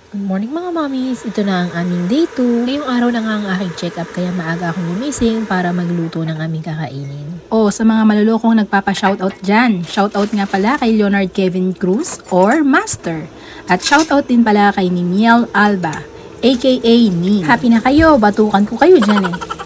Good morning mga mommies! Ito na ang aming day 2. Ngayong araw na nga ang aking check-up kaya maaga akong gumising para magluto ng aming kakainin. Sa mga malulokong nagpapa-shoutout dyan, shoutout nga pala kay Leonard Kevin Cruz or Master. At shoutout din pala kay Nimiel Alba, aka Ni. Happy na kayo, batukan ko kayo dyan eh.